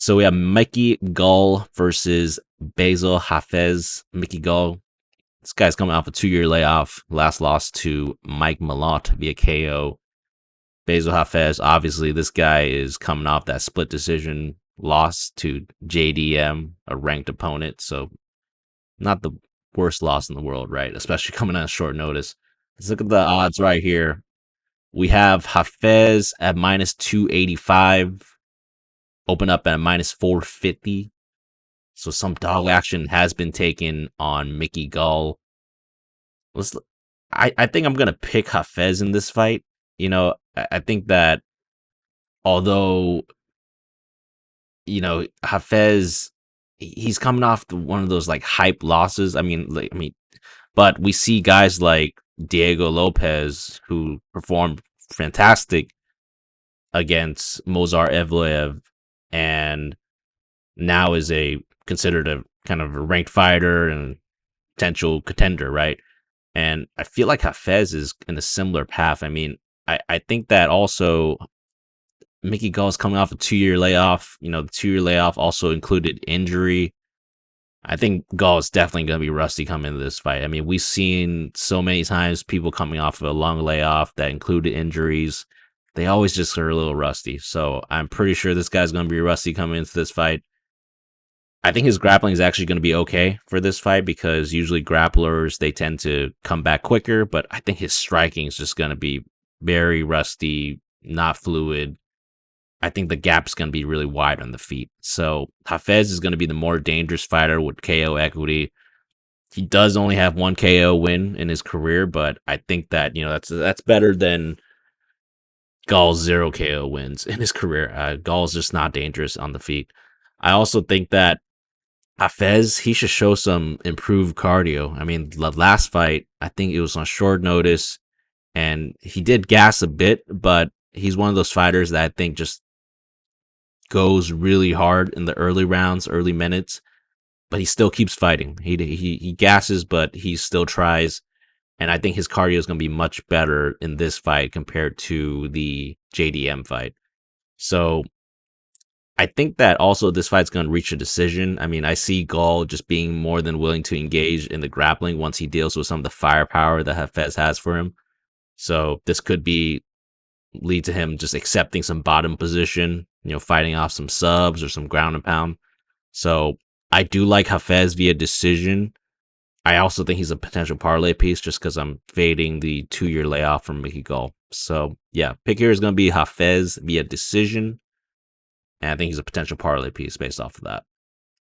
So we have Mickey Gall versus Bassil Hafez. Mickey Gall, this guy's coming off a 2-year layoff. Last loss to Mike Malott via KO. Bassil Hafez, obviously, this guy is coming off that split decision loss to JDM, a ranked opponent. So not the worst loss in the world, right? Especially coming on short notice. Let's look at the odds right here. We have Hafez at minus 285, open up at minus 450. So some dog action has been taken on Mickey Gall. I think I'm gonna pick Hafez in this fight. I think that although Hafez, he's coming off one of those like hype losses. But we see guys like Diego Lopez who performed fantastic against Mozar Evloev, and now is considered a kind of a ranked fighter and potential contender, right? And I feel like Hafez is in a similar path. I think that also Mickey Gall is coming off a 2-year layoff. The 2-year layoff also included injury. I think Gall is definitely going to be rusty coming into this fight. We've seen so many times people coming off of a long layoff that included injuries. They always just are a little rusty. So I'm pretty sure this guy's going to be rusty coming into this fight. I think his grappling is actually going to be okay for this fight because usually grapplers, they tend to come back quicker. But I think his striking is just going to be very rusty, not fluid. I think the gap's going to be really wide on the feet. So Hafez is going to be the more dangerous fighter with KO equity. He does only have one KO win in his career, but I think that that's better than Gall's 0 KO wins in his career. Gall's just not dangerous on the feet. I also think that Hafez, he should show some improved cardio. The last fight, I think it was on short notice, and he did gas a bit, but he's one of those fighters that I think just goes really hard in the early rounds, early minutes, but he still keeps fighting. He gasses, but he still tries. And I think his cardio is going to be much better in this fight compared to the JDM fight. So I think that also this fight's going to reach a decision. I see Gall just being more than willing to engage in the grappling once he deals with some of the firepower that Hafez has for him. So this could lead to him just accepting some bottom position, fighting off some subs or some ground and pound. So I do like Hafez via decision. I also think he's a potential parlay piece just because I'm fading the 2-year layoff from Mickey Gall. So yeah, pick here is going to be Hafez via decision. And I think he's a potential parlay piece based off of that.